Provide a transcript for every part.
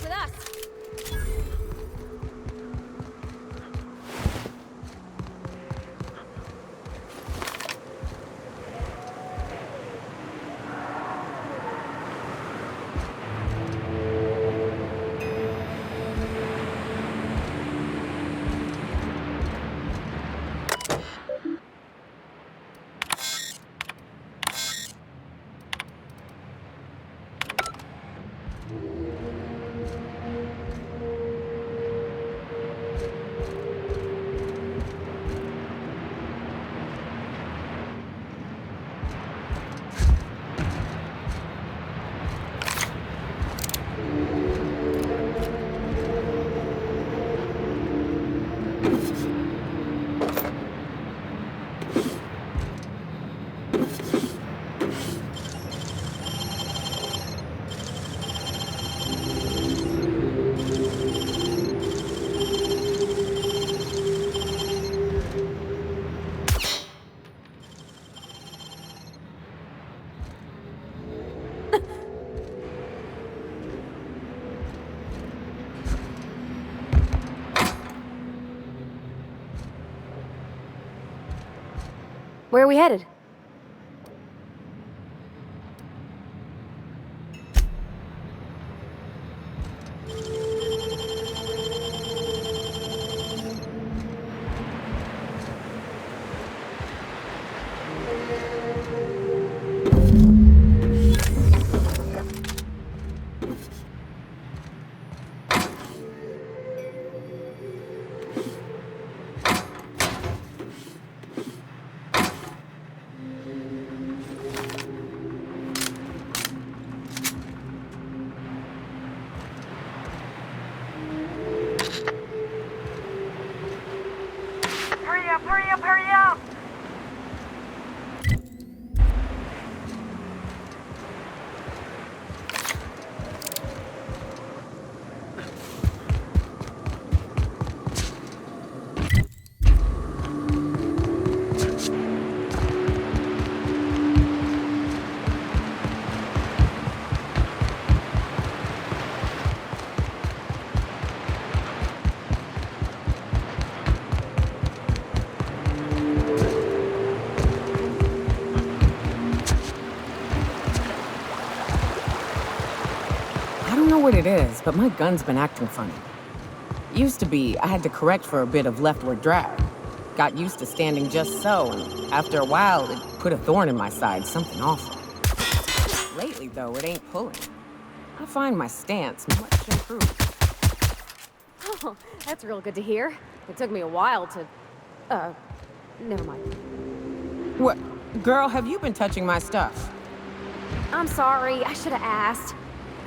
with us. Where are we headed? Hurry up! What it is, but my gun's been acting funny. Used to be, I had to correct for a bit of leftward drag. Got used to standing just so, and after a while, it put a thorn in my side, something awful. Lately, though, it ain't pulling. I find my stance much improved. Oh, that's real good to hear. It took me a while to... never mind. What? Girl, have you been touching my stuff? I'm sorry, I should have asked.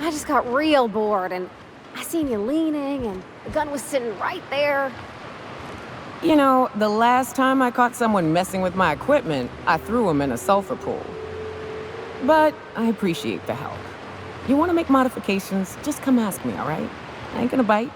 I just got real bored, and I seen you leaning, and the gun was sitting right there. You know, the last time I caught someone messing with my equipment, I threw him in a sulfur pool. But I appreciate the help. You want to make modifications, just come ask me, all right? I ain't gonna bite.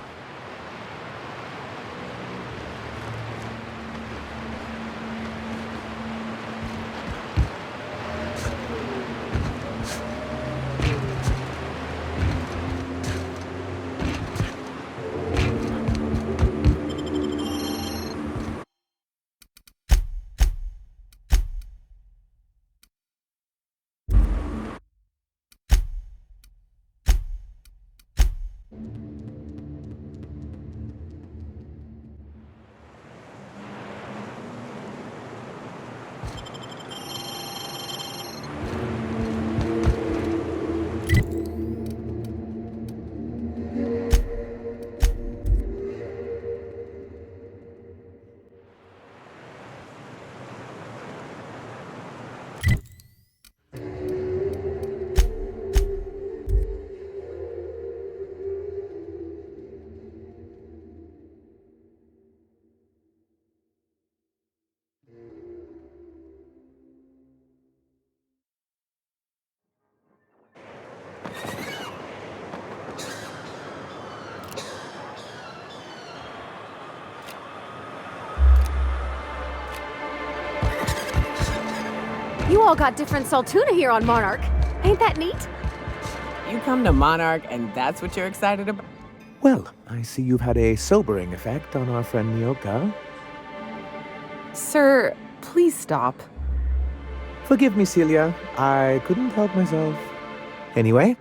You all got different Saltuna here on Monarch. Ain't that neat? You come to Monarch and that's what you're excited about? Well, I see you've had a sobering effect on our friend Nyoka. Sir, please stop. Forgive me, Celia. I couldn't help myself. Anyway,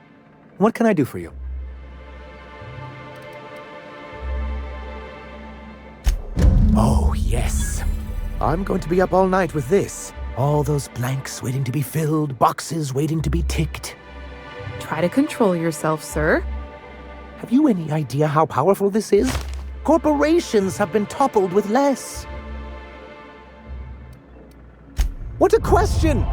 what can I do for you? Oh, yes. I'm going to be up all night with this. All those blanks waiting to be filled, boxes waiting to be ticked. Try to control yourself, sir. Have you any idea how powerful this is? Corporations have been toppled with less. What a question!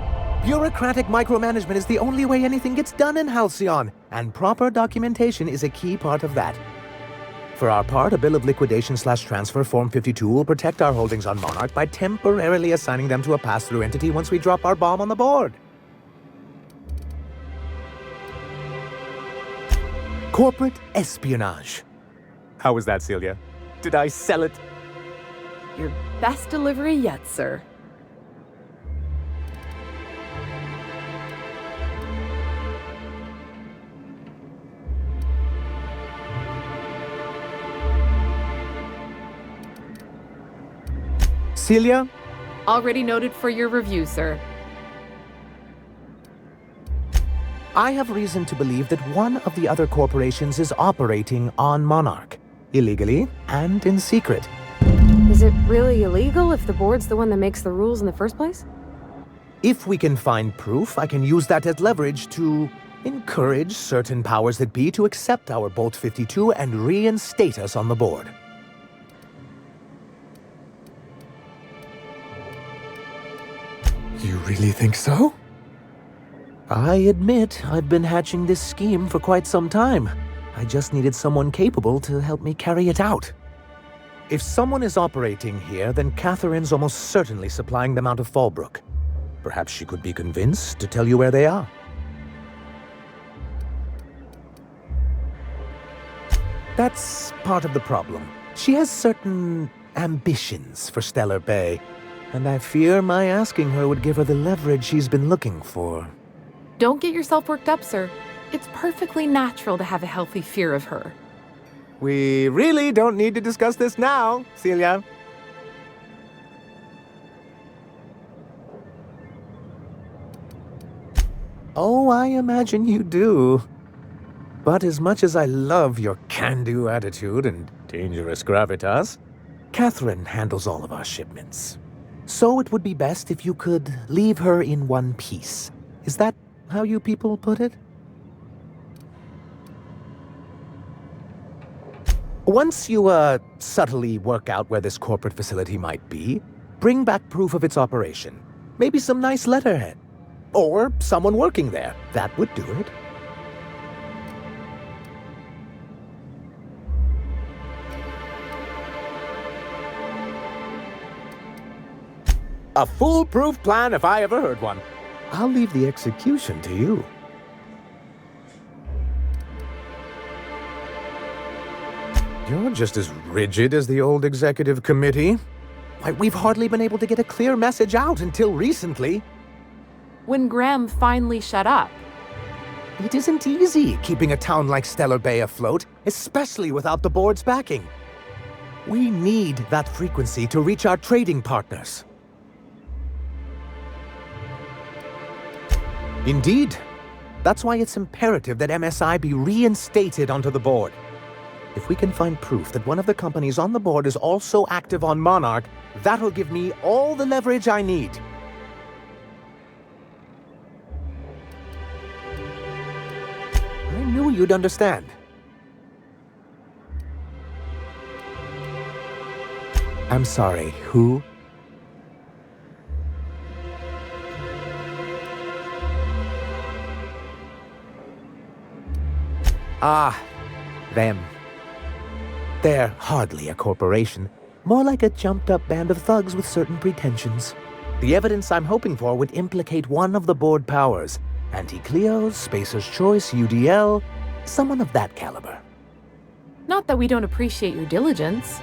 Bureaucratic micromanagement is the only way anything gets done in Halcyon, and proper documentation is a key part of that. For our part, a bill of liquidation/transfer Form 52 will protect our holdings on Monarch by temporarily assigning them to a pass-through entity once we drop our bomb on the board. Corporate espionage. How was that, Celia? Did I sell it? Your best delivery yet, sir. Celia? Already noted for your review, sir. I have reason to believe that one of the other corporations is operating on Monarch, illegally and in secret. Is it really illegal if the board's the one that makes the rules in the first place? If we can find proof, I can use that as leverage to encourage certain powers that be to accept our Bolt 52 and reinstate us on the board. You really think so? I admit I've been hatching this scheme for quite some time. I just needed someone capable to help me carry it out. If someone is operating here, then Catherine's almost certainly supplying them out of Fallbrook. Perhaps she could be convinced to tell you where they are. That's part of the problem. She has certain ambitions for Stellar Bay, and I fear my asking her would give her the leverage she's been looking for. Don't get yourself worked up, sir. It's perfectly natural to have a healthy fear of her. We really don't need to discuss this now, Celia. Oh, I imagine you do. But as much as I love your can-do attitude and dangerous gravitas, Catherine handles all of our shipments. So it would be best if you could leave her in one piece. Is that how you people put it? Once you, subtly work out where this corporate facility might be, bring back proof of its operation. Maybe some nice letterhead. Or someone working there. That would do it. A foolproof plan if I ever heard one. I'll leave the execution to you. You're just as rigid as the old executive committee. Why, we've hardly been able to get a clear message out until recently. When Graham finally shut up. It isn't easy keeping a town like Stellar Bay afloat, especially without the board's backing. We need that frequency to reach our trading partners. Indeed. That's why it's imperative that MSI be reinstated onto the board. If we can find proof that one of the companies on the board is also active on Monarch, that'll give me all the leverage I need. I knew you'd understand. I'm sorry, who? Ah, them. They're hardly a corporation, more like a jumped-up band of thugs with certain pretensions. The evidence I'm hoping for would implicate one of the board powers. Anti-Cleos, Spacer's Choice, UDL, someone of that caliber. Not that we don't appreciate your diligence.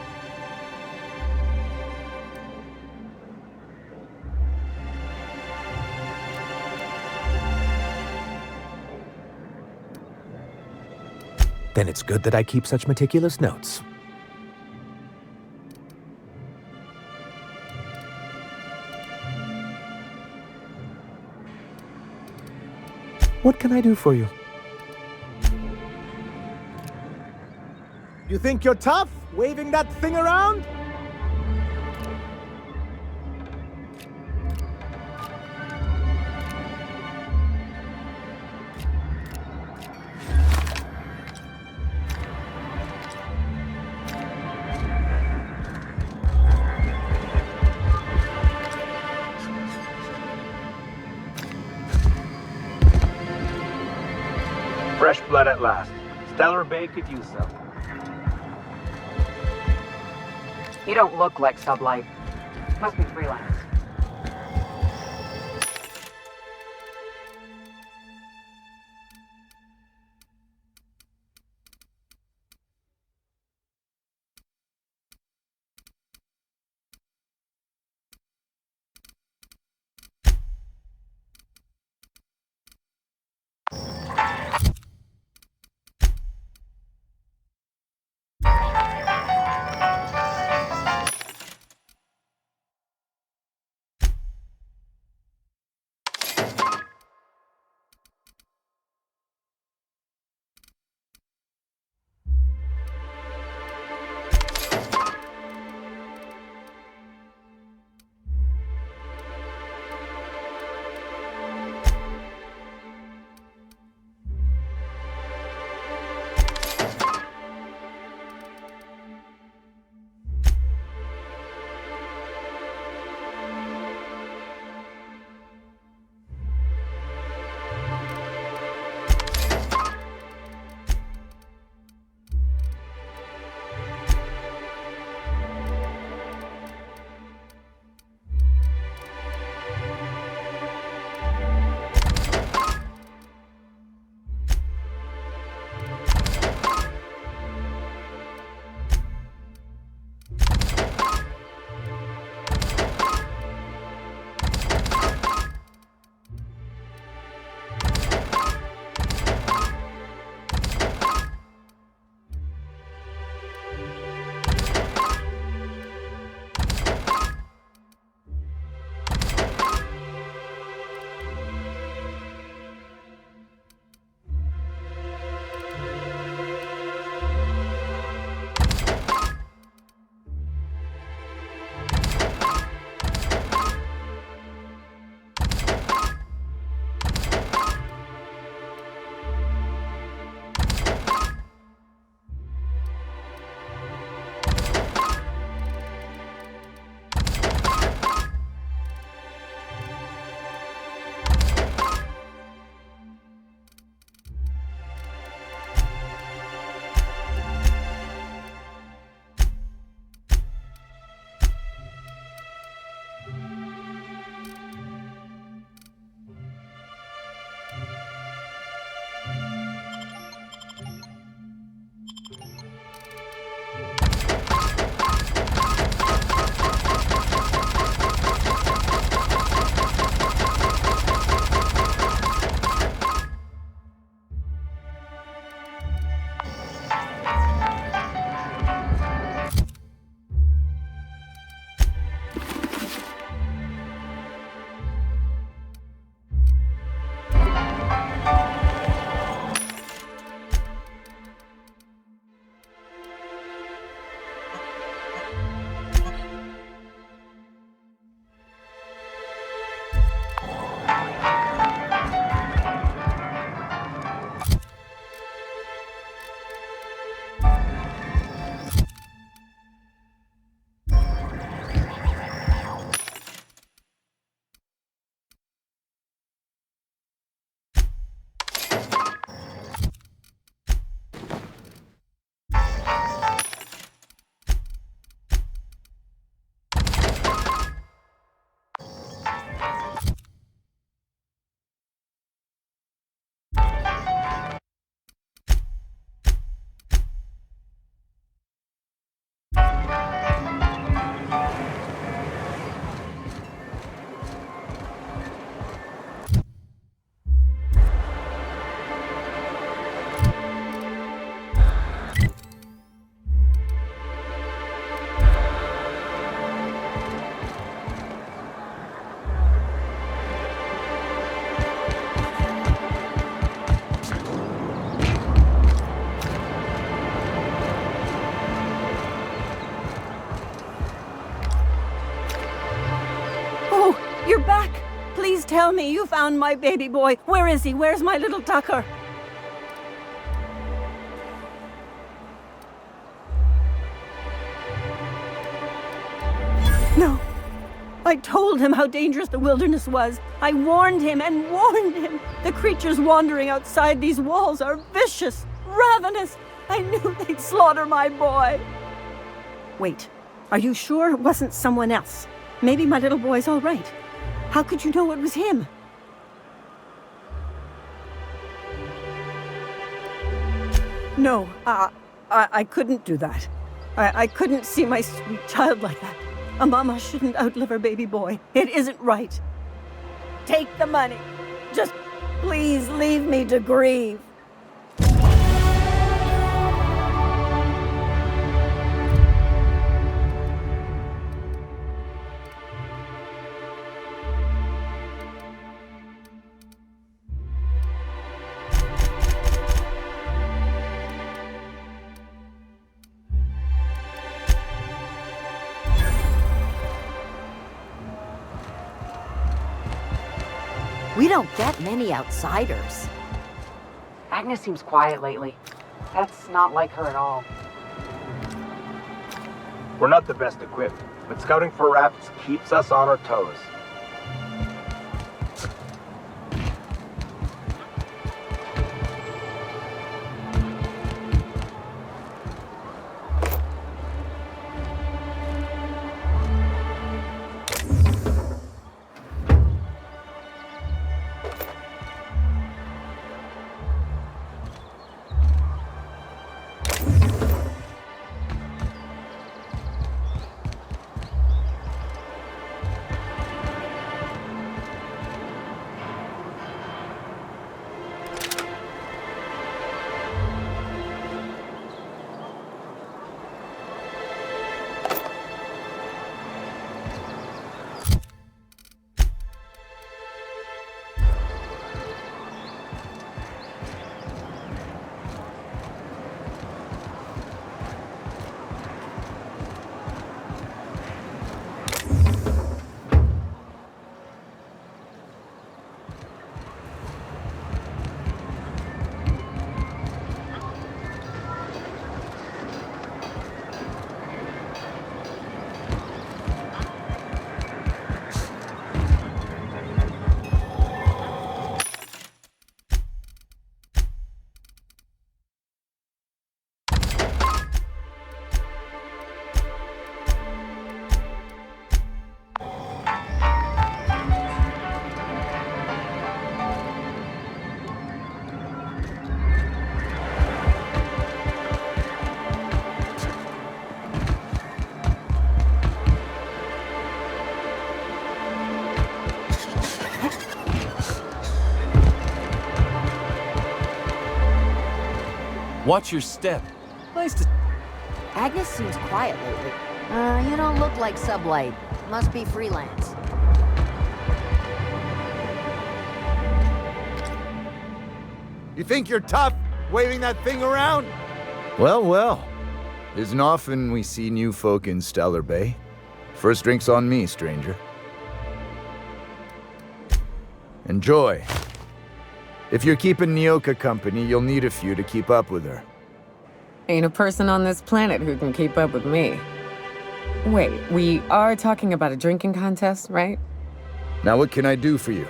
Then it's good that I keep such meticulous notes. What can I do for you? You think you're tough, waving that thing around? Fresh blood at last. Stellar Bay could use some. You don't look like Sublight. Must be freelance. Tell me you found my baby boy. Where is he? Where's my little Tucker? No. I told him how dangerous the wilderness was. I warned him and warned him. The creatures wandering outside these walls are vicious, ravenous. I knew they'd slaughter my boy. Wait, are you sure it wasn't someone else? Maybe my little boy's all right. How could you know it was him? No, I couldn't do that. I couldn't see my sweet child like that. A mama shouldn't outlive her baby boy. It isn't right. Take the money. Just please leave me to grieve. We don't get many outsiders. Agnes seems quiet lately. That's not like her at all. We're not the best equipped, but scouting for rafts keeps us on our toes. Watch your step. Nice to... Agnes seems quiet lately. You don't look like Sublight. Must be freelance. You think you're tough, waving that thing around? Well, well. Isn't often we see new folk in Stellar Bay. First drink's on me, stranger. Enjoy. If you're keeping Nyoka company, you'll need a few to keep up with her. Ain't a person on this planet who can keep up with me. Wait, we are talking about a drinking contest, right? Now what can I do for you?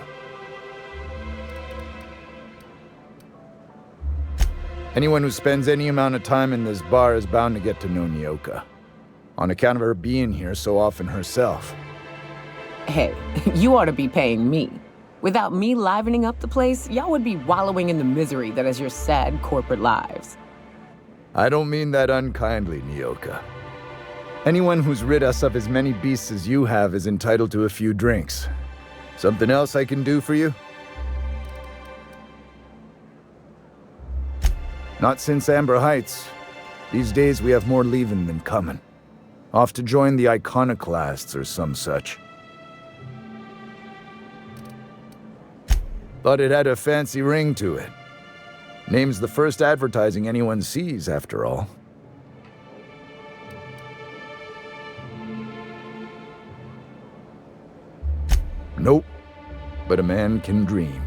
Anyone who spends any amount of time in this bar is bound to get to know Nyoka. On account of her being here so often herself. Hey, you ought to be paying me. Without me livening up the place, y'all would be wallowing in the misery that is your sad corporate lives. I don't mean that unkindly, Nyoka. Anyone who's rid us of as many beasts as you have is entitled to a few drinks. Something else I can do for you? Not since Amber Heights. These days we have more leaving than coming. Off to join the Iconoclasts or some such. Thought it had a fancy ring to it. Name's the first advertising anyone sees, after all. Nope. but a man can dream.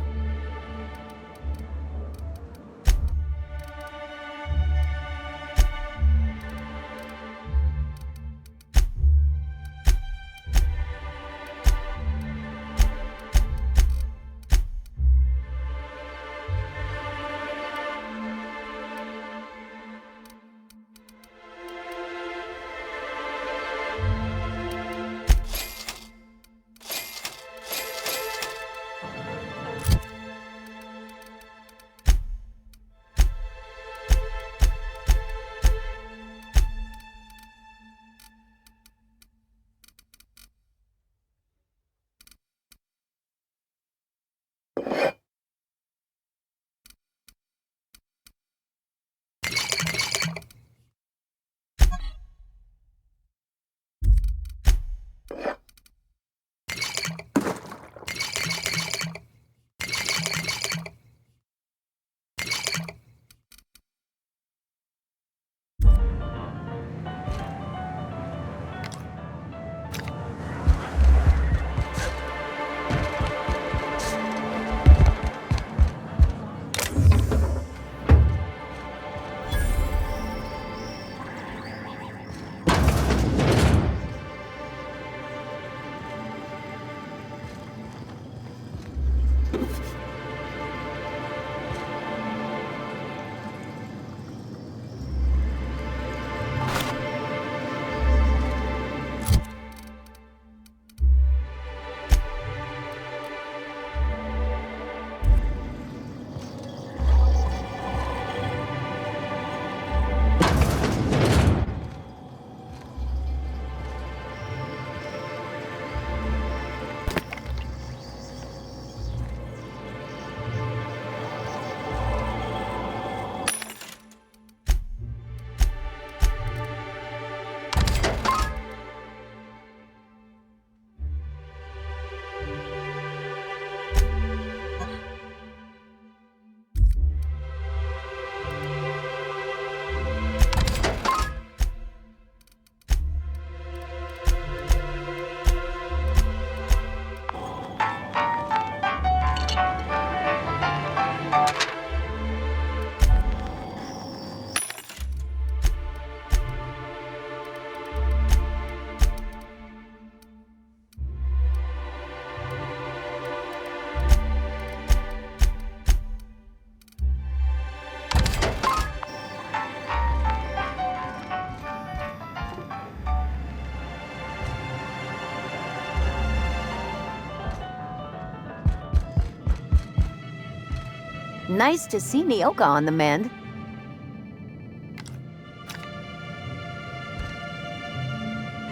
Nice to see Nyoka on the mend.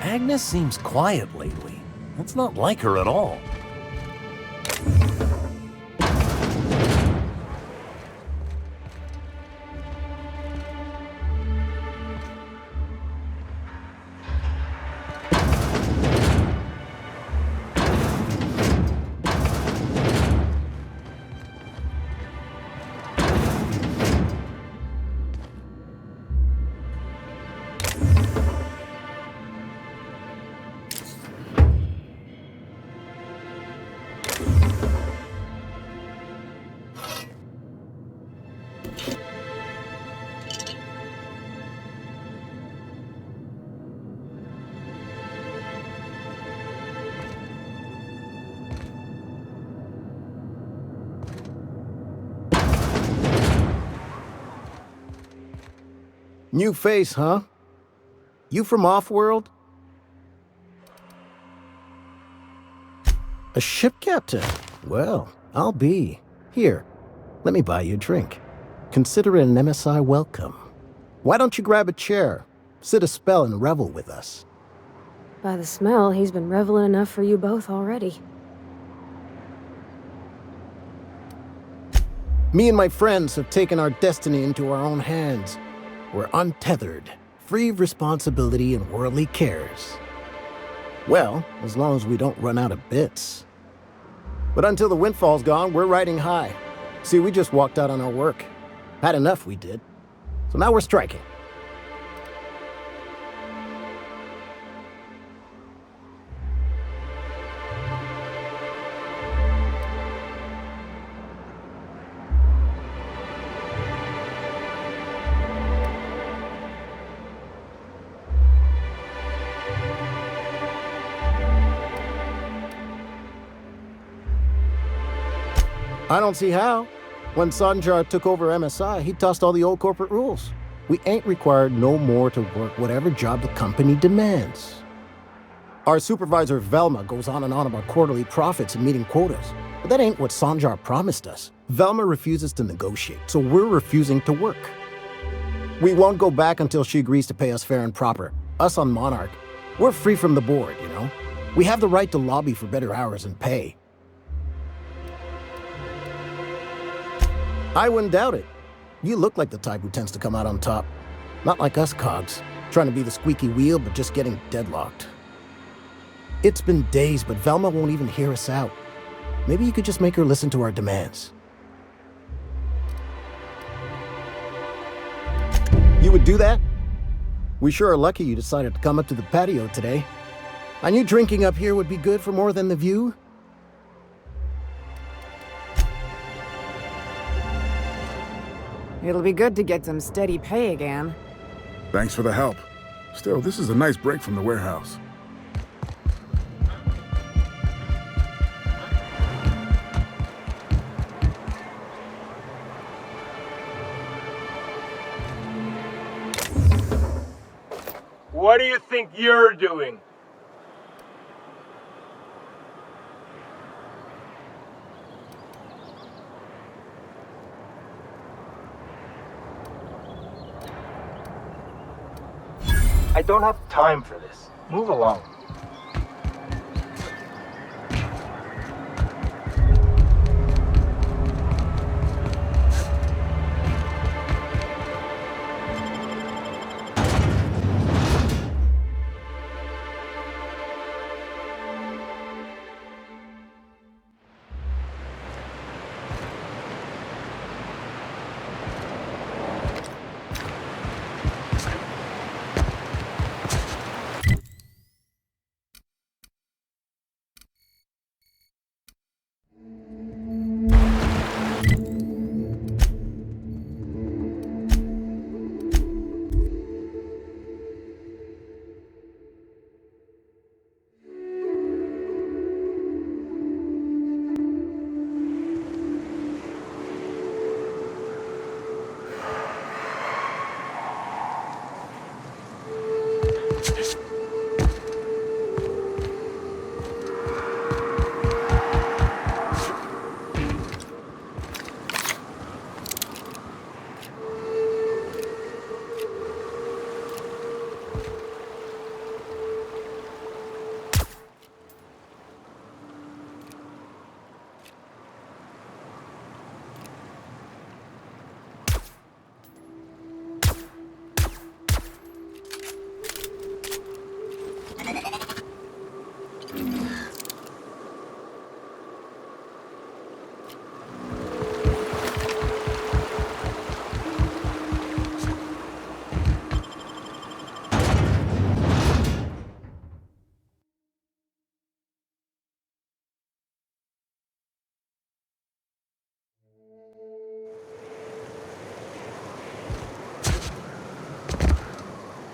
Agnes seems quiet lately. That's not like her at all. New face, huh? You from off-world? A ship captain? Well, I'll be. Here, let me buy you a drink. Consider it an MSI welcome. Why don't you grab a chair, sit a spell and revel with us? By the smell, he's been reveling enough for you both already. Me and my friends have taken our destiny into our own hands. We're untethered, free of responsibility and worldly cares. Well, as long as we don't run out of bits. But until the windfall's gone, we're riding high. See, we just walked out on our work. Had enough, we did. So now we're striking. I don't see how. When Sanjar took over MSI, he tossed all the old corporate rules. We ain't required no more to work whatever job the company demands. Our supervisor Velma goes on and on about quarterly profits and meeting quotas. But that ain't what Sanjar promised us. Velma refuses to negotiate, so we're refusing to work. We won't go back until she agrees to pay us fair and proper. Us on Monarch, we're free from the board, you know? We have the right to lobby for better hours and pay. I wouldn't doubt it. You look like the type who tends to come out on top. Not like us cogs, trying to be the squeaky wheel but just getting deadlocked. It's been days, but Velma won't even hear us out. Maybe you could just make her listen to our demands. You would do that? We sure are lucky you decided to come up to the patio today. I knew drinking up here would be good for more than the view. It'll be good to get some steady pay again. Thanks for the help. Still, this is a nice break from the warehouse. What do you think you're doing? I don't have time for this. Move along.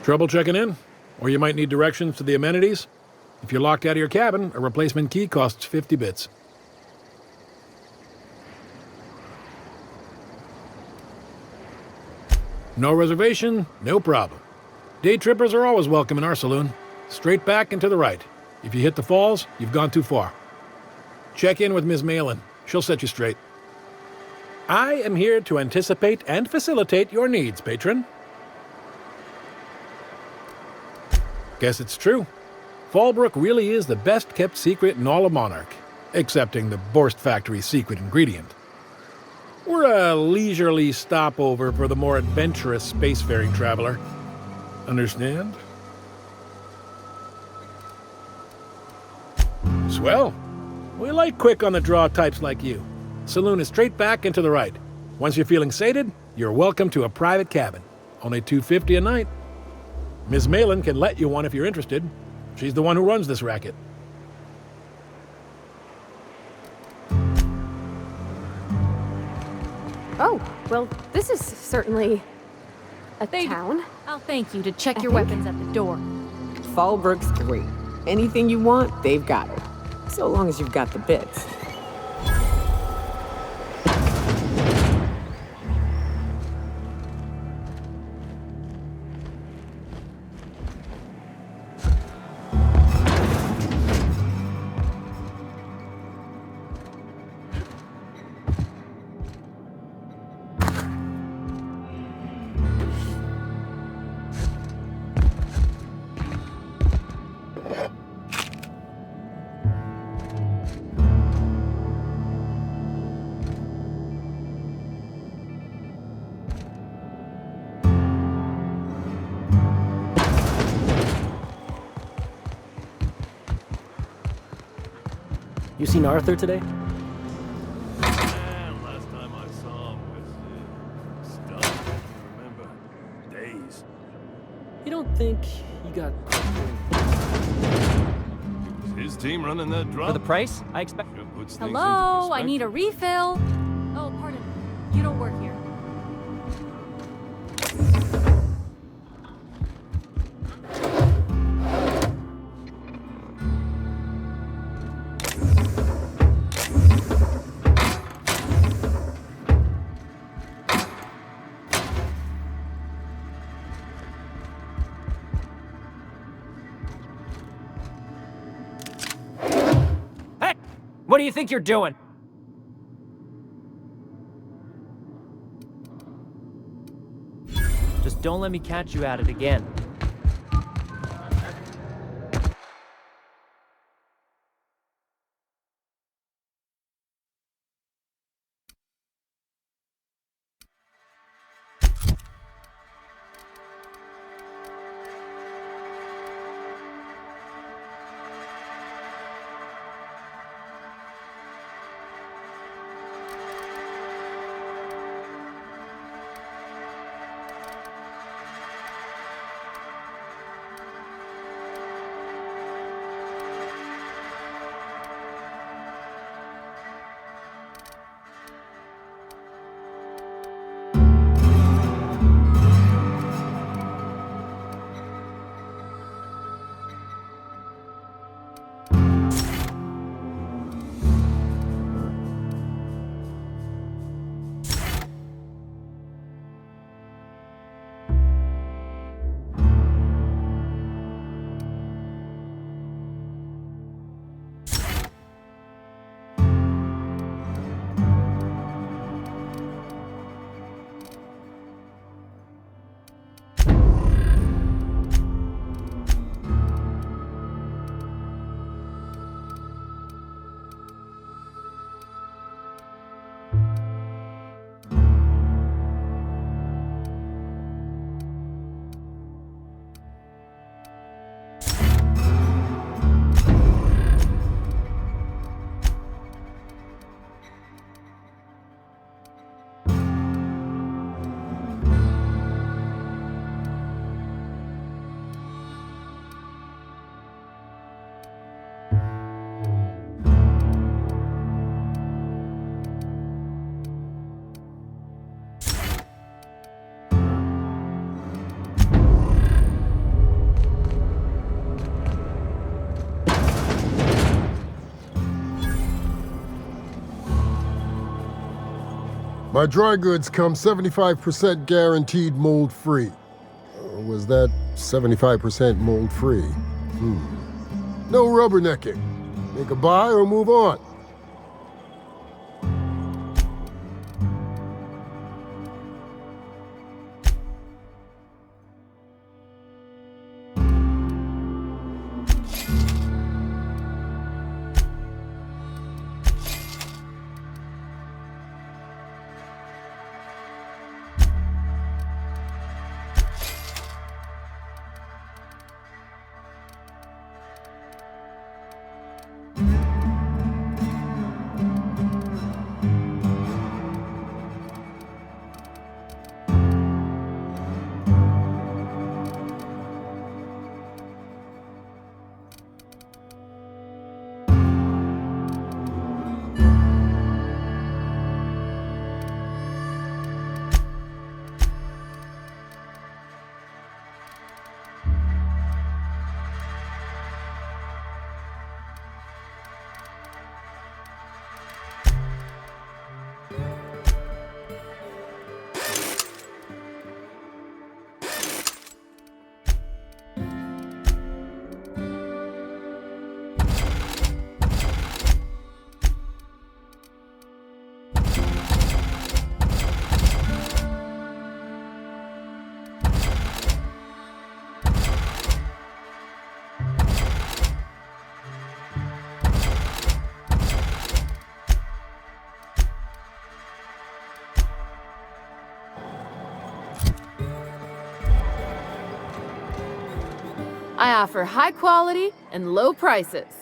Trouble checking in? Or you might need directions to the amenities? If you're locked out of your cabin, a replacement key costs 50 bits. No reservation? No problem. Day trippers are always welcome in our saloon. Straight back and to the right. If you hit the falls, you've gone too far. Check in with Ms. Malin. She'll set you straight. I am here to anticipate and facilitate your needs, patron. Guess it's true. Fallbrook really is the best-kept secret in all of Monarch, excepting the Borst Factory's secret ingredient. We're a leisurely stopover for the more adventurous spacefaring traveler. Understand? Swell. We like quick-on-the-draw types like you. Saloon is straight back and to the right. Once you're feeling sated, you're welcome to a private cabin. Only $250 a night. Ms. Malin can let you one if you're interested. She's the one who runs this racket. Oh, well, this is certainly a town. I'll thank you to check your weapons at the door. Fallbrook's great. Anything you want, they've got it. So long as you've got the bits. You seen Arthur today? Last time I saw him was stuff. Remember? Days. You don't think he got... His team running that drop? For the price, I expect... Hello, I need a refill. Oh, pardon. You don't work here. What do you think you're doing? Just don't let me catch you at it again. My dry goods come 75% guaranteed mold-free. Was that 75% mold-free? No rubbernecking. Make a buy or move on. I offer high quality and low prices.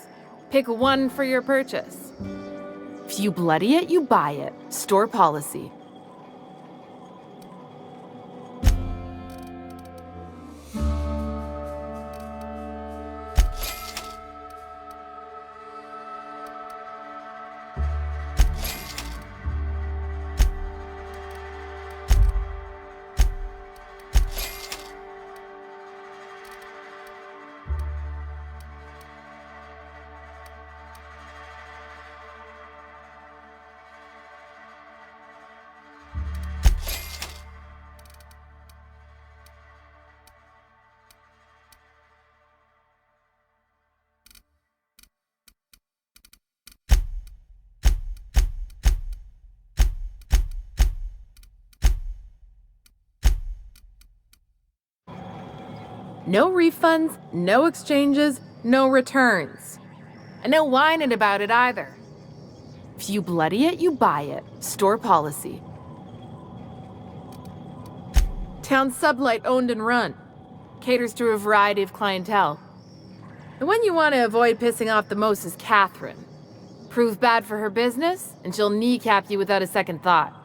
Pick one for your purchase. If you bloody it, you buy it. Store policy. No refunds, no exchanges, no returns. And no whining about it either. If you bloody it, you buy it. Store policy. Town sublight owned and run. Caters to a variety of clientele. The one you want to avoid pissing off the most is Catherine. Prove bad for her business, and she'll kneecap you without a second thought.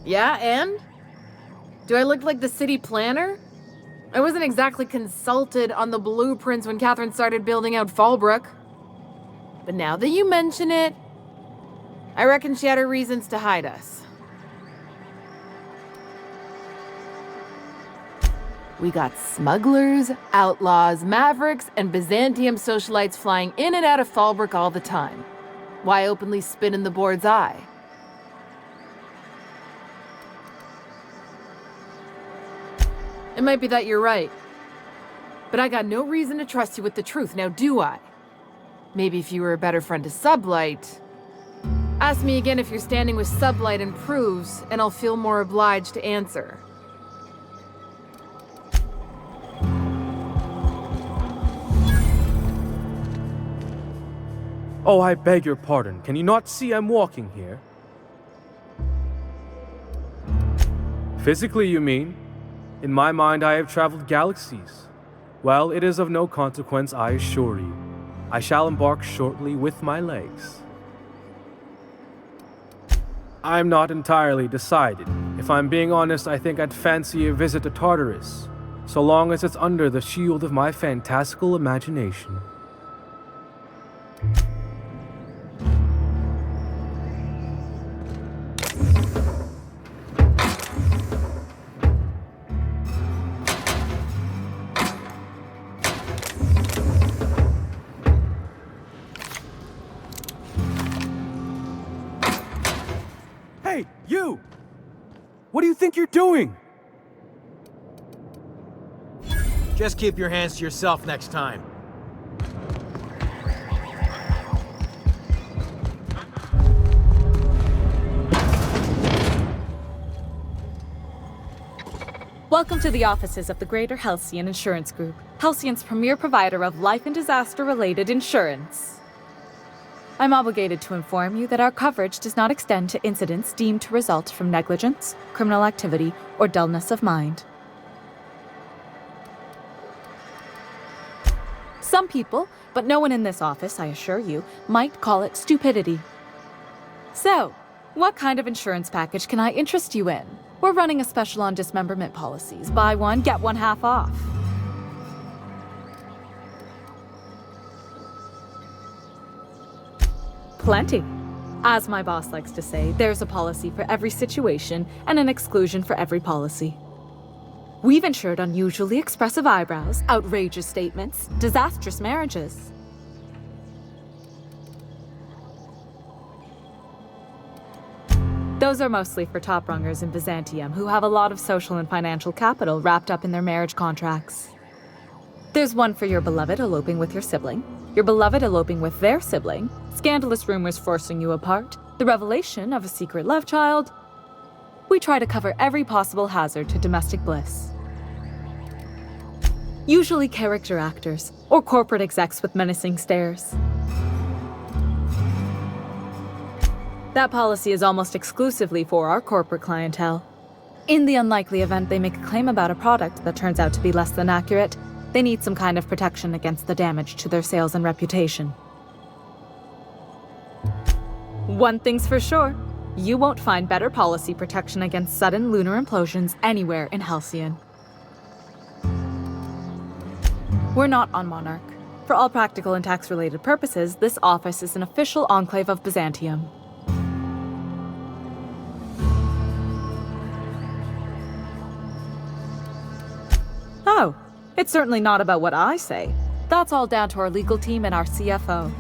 Yeah, and? Do I look like the city planner? I wasn't exactly consulted on the blueprints when Catherine started building out Fallbrook. But now that you mention it, I reckon she had her reasons to hide us. We got smugglers, outlaws, mavericks, and Byzantium socialites flying in and out of Fallbrook all the time. Why openly spit in the board's eye? It might be that you're right. But I got no reason to trust you with the truth, now do I? Maybe if you were a better friend to Sublight. Ask me again if you're standing with Sublight and proves, and I'll feel more obliged to answer. Oh, I beg your pardon. Can you not see I'm walking here? Physically, you mean? In my mind, I have traveled galaxies. Well, it is of no consequence, I assure you. I shall embark shortly with my legs. I'm not entirely decided. If I'm being honest, I think I'd fancy a visit to Tartarus, so long as it's under the shield of my fantastical imagination. Hey, you! What do you think you're doing? Just keep your hands to yourself next time. Welcome to the offices of the Greater Halcyon Insurance Group, Halcyon's premier provider of life and disaster-related insurance. I'm obligated to inform you that our coverage does not extend to incidents deemed to result from negligence, criminal activity, or dullness of mind. Some people, but no one in this office, I assure you, might call it stupidity. So, what kind of insurance package can I interest you in? We're running a special on dismemberment policies. Buy one, get one half off. Plenty. As my boss likes to say, there's a policy for every situation and an exclusion for every policy. We've insured unusually expressive eyebrows, outrageous statements, disastrous marriages. Those are mostly for top-rungers in Byzantium who have a lot of social and financial capital wrapped up in their marriage contracts. There's one for your beloved eloping with your sibling, your beloved eloping with their sibling, scandalous rumors forcing you apart, the revelation of a secret love child. We try to cover every possible hazard to domestic bliss. Usually character actors, or corporate execs with menacing stares. That policy is almost exclusively for our corporate clientele. In the unlikely event they make a claim about a product that turns out to be less than accurate, they need some kind of protection against the damage to their sales and reputation. One thing's for sure, you won't find better policy protection against sudden lunar implosions anywhere in Halcyon. We're not on Monarch. For all practical and tax-related purposes, this office is an official enclave of Byzantium. Oh, it's certainly not about what I say. That's all down to our legal team and our CFO.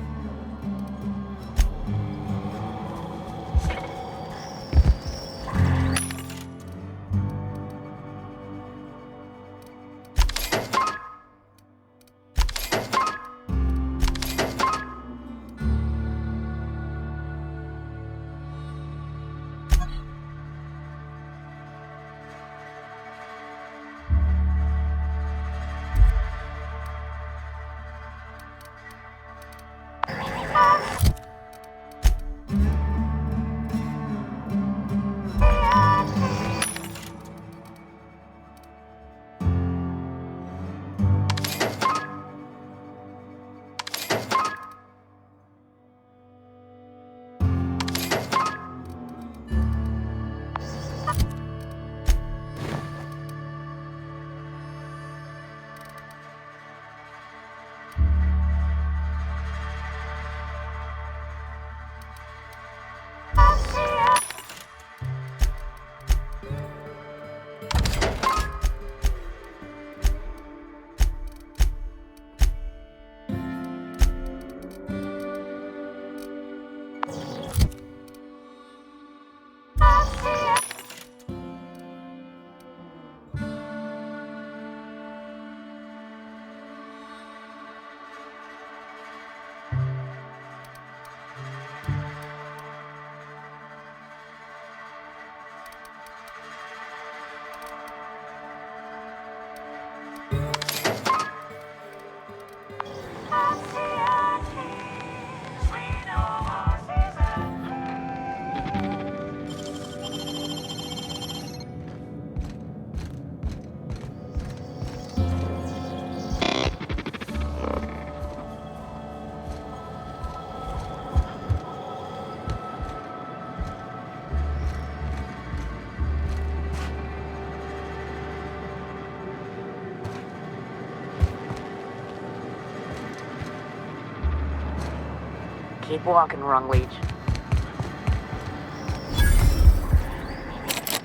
Keep walking, Rungleech.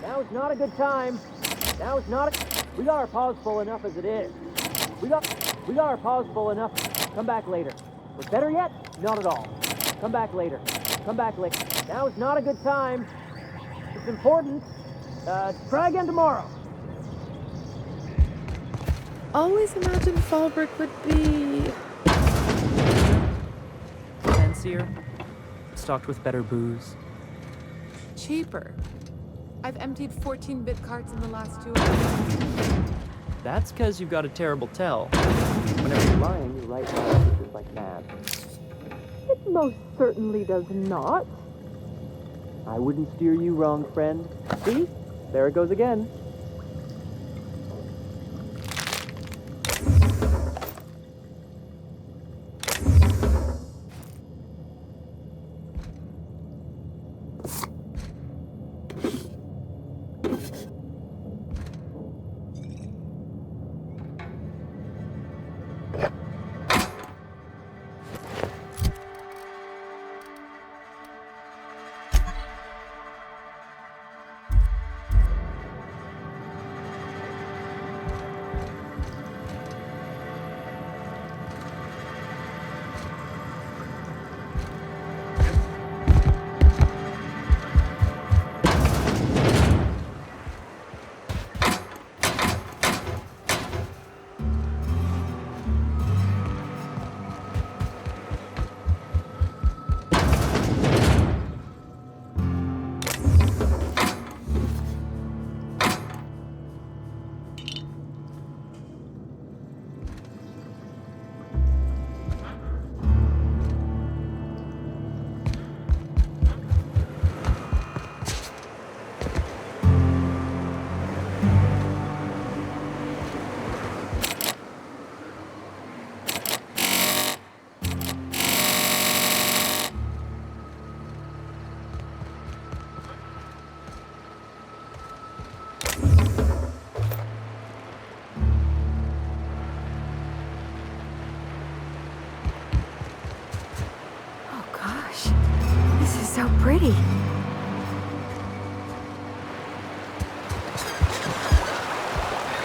Now is not a good time. Now is not a... We got our paws full enough as it is. We got our paws full enough. Come back later. Or better yet, not at all. Come back later. Come back later. Now is not a good time. It's important. Try again tomorrow. Always imagined Fallbrook would be... fancier, stocked with better booze. cheaper. I've emptied 14-bit carts in the last 2 hours. That's because you've got a terrible tell. Whenever you're lying, you write messages like that. It most certainly does not. I wouldn't steer you wrong, friend. See? There it goes again.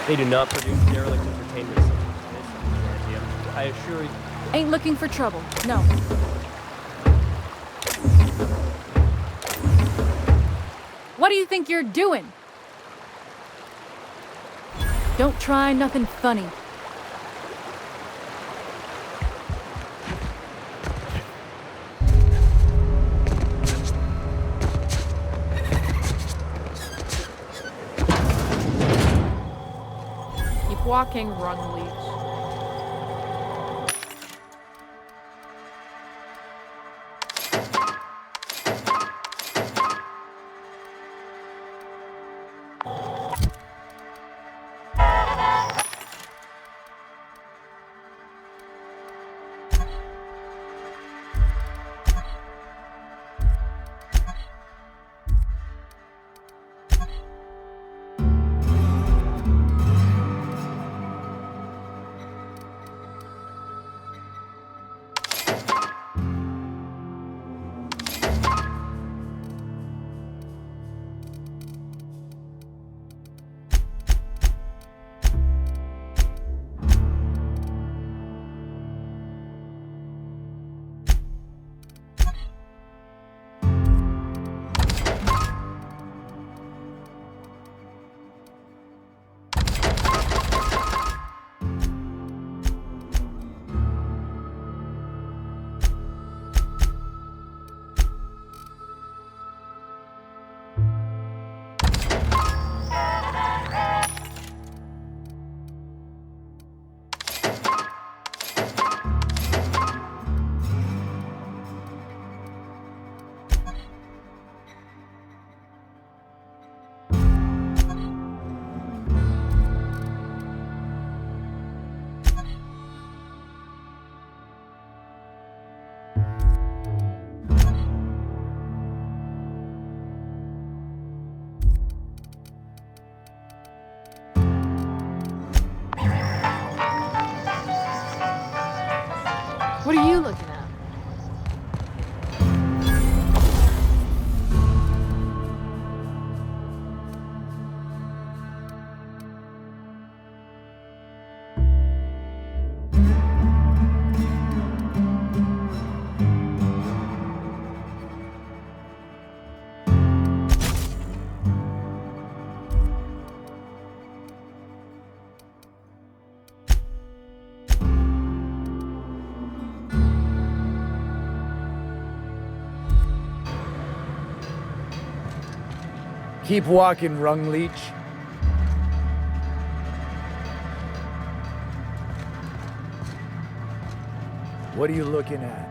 They do not produce derelict entertainment such as this in Byzantium. I assure you. Ain't looking for trouble. No. What do you think you're doing? Don't try nothing funny. Keep walking, rung leech. What are you looking at? Keep walking, rung leech. What are you looking at?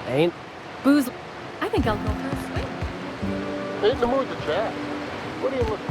Ain't. Booze. I think I'll go for a swing. Ain't in the mood to chat. What are you looking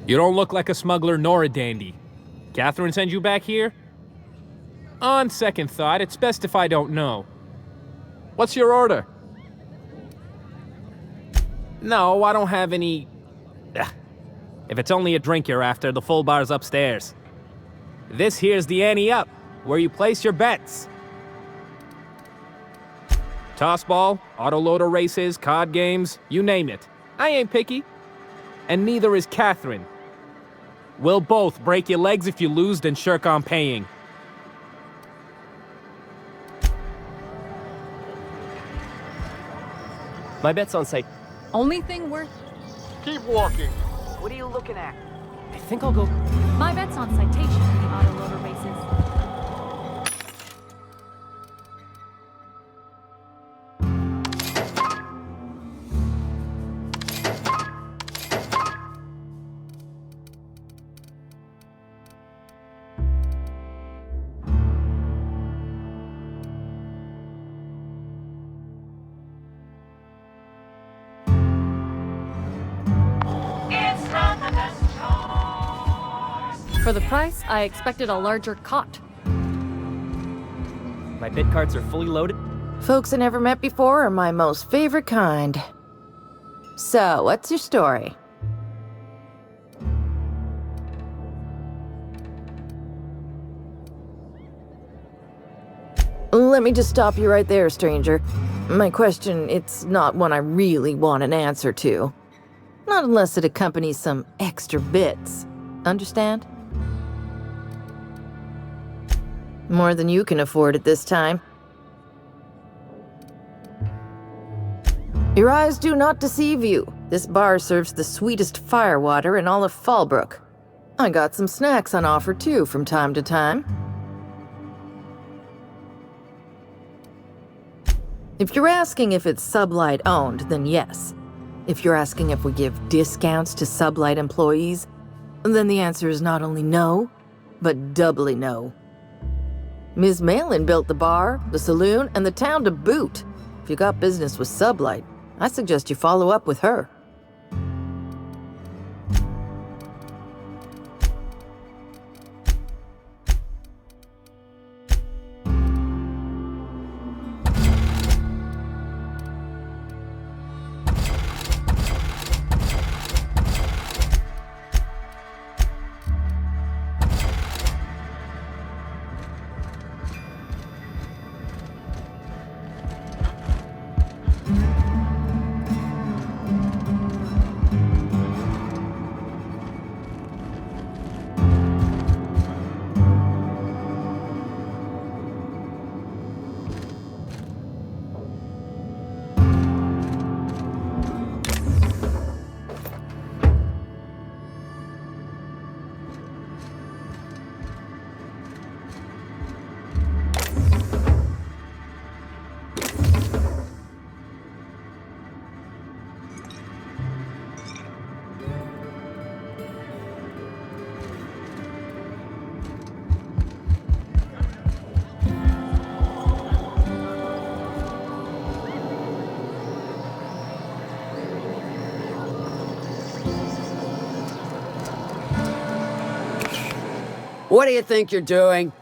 You don't look like a smuggler nor a dandy. Catherine sent you back here? On second thought, it's best if I don't know. What's your order? No, I don't have any... Ugh. If it's only a drink you're after, the full bar's upstairs. This here's the ante up, where you place your bets. Tossball, autoloader races, card games, you name it. I ain't picky. And neither is Catherine. We'll both break your legs if you lose, then shirk on paying. My bet's on site. Only thing worth... Keep walking. What are you looking at? I think I'll go... My bet's on citation in the autoloader races. For the price, I expected a larger cot. My bit carts are fully loaded. Folks I never met before are my most favorite kind. So, what's your story? Let me just stop you right there, stranger. My question, it's not one I really want an answer to. Not unless it accompanies some extra bits. Understand? More than you can afford at this time. Your eyes do not deceive you. This bar serves the sweetest firewater in all of Fallbrook. I got some snacks on offer too from time to time. If you're asking if it's Sublight owned, then yes. If you're asking if we give discounts to Sublight employees, then the answer is not only no, but doubly no. Ms. Malin built the bar, the saloon, and the town to boot. If you got business with Sublight, I suggest you follow up with her. What do you think you're doing?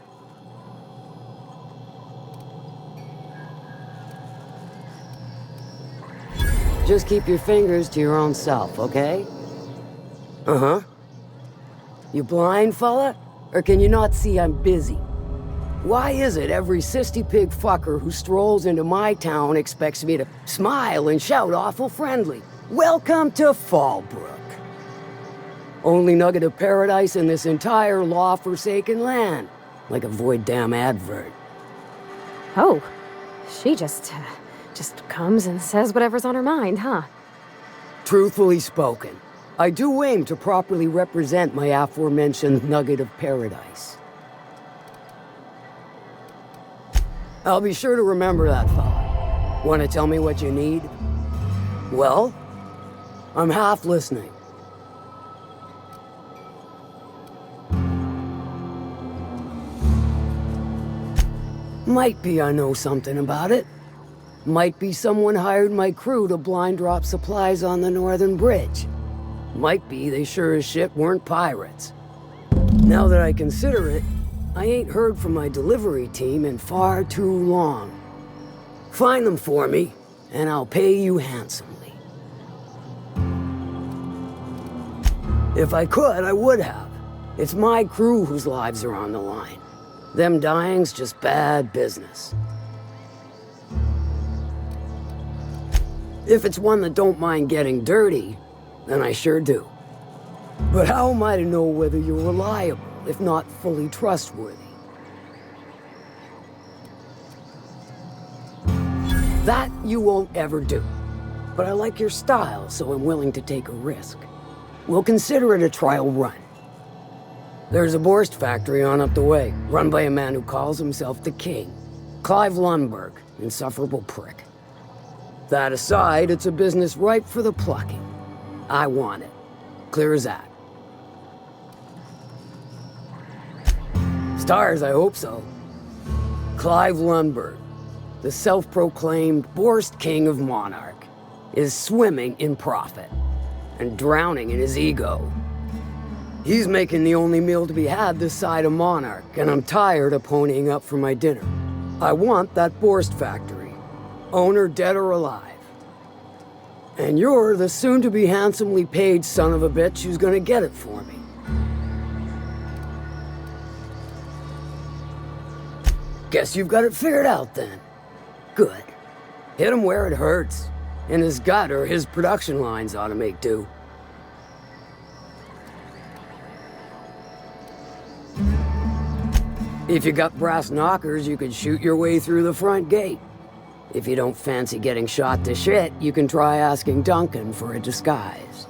Just keep your fingers to your own self, okay? Uh-huh. You blind, fella? Or can you not see I'm busy? Why is it every sissy pig fucker who strolls into my town expects me to smile and shout awful friendly? Welcome to Fallbrook. Only nugget of paradise in this entire law-forsaken land. Like a void damn advert. Oh, she just comes and says whatever's on her mind, huh? Truthfully spoken, I do aim to properly represent my aforementioned nugget of paradise. I'll be sure to remember that, fella. Want to tell me what you need? Well, I'm half listening. Might be I know something about it. Might be someone hired my crew to blind drop supplies on the Northern Bridge. Might be they sure as shit weren't pirates. Now that I consider it, I ain't heard from my delivery team in far too long. Find them for me, and I'll pay you handsomely. If I could, I would have. It's my crew whose lives are on the line. Them dying's just bad business. If it's one that don't mind getting dirty, then I sure do. But how am I to know whether you're reliable, if not fully trustworthy? That you won't ever do. But I like your style, so I'm willing to take a risk. We'll consider it a trial run. There's a Borst factory on up the way, run by a man who calls himself the King. Clive Lundberg, insufferable prick. That aside, it's a business ripe for the plucking. I want it. Clear as that. Stars, I hope so. Clive Lundberg, the self-proclaimed Borst King of Monarch, is swimming in profit and drowning in his ego. He's making the only meal to be had this side of Monarch, and I'm tired of ponying up for my dinner. I want that Borst factory, owner dead or alive. And you're the soon-to-be handsomely paid son of a bitch who's gonna get it for me. Guess you've got it figured out then. Good. Hit him where it hurts. In his gut, or his production lines ought to make do. If you got brass knockers, you could shoot your way through the front gate. If you don't fancy getting shot to shit, you can try asking Duncan for a disguise.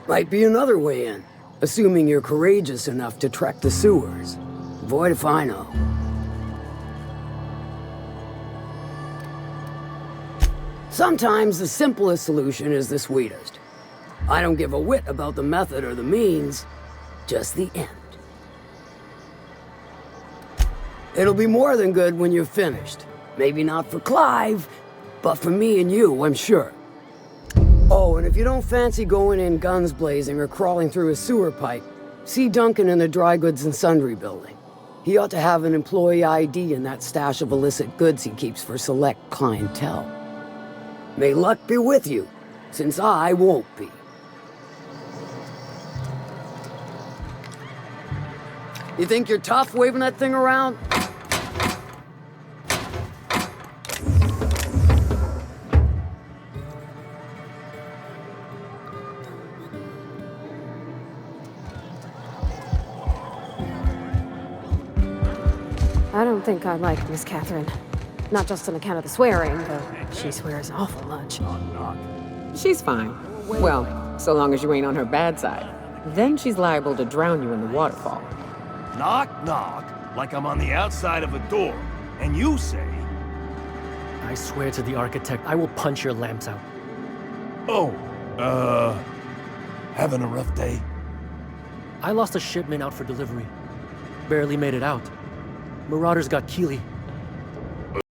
Might be another way in, assuming you're courageous enough to trek the sewers. Boy, if I know. Sometimes the simplest solution is the sweetest. I don't give a whit about the method or the means, just the end. It'll be more than good when you're finished. Maybe not for Clive, but for me and you, I'm sure. Oh, and if you don't fancy going in guns blazing or crawling through a sewer pipe, see Duncan in the dry goods and sundry building. He ought to have an employee ID in that stash of illicit goods he keeps for select clientele. May luck be with you, since I won't be. You think you're tough waving that thing around? I don't think I like Miss Catherine. Not just on account of the swearing, though she swears awful much. She's fine. Well, so long as you ain't on her bad side. Then she's liable to drown you in the waterfall. Knock, knock, like I'm on the outside of a door. And you say... I swear to the architect, I will punch your lamps out. Oh, having a rough day? I lost a shipment out for delivery. Barely made it out. Marauders got Keeley.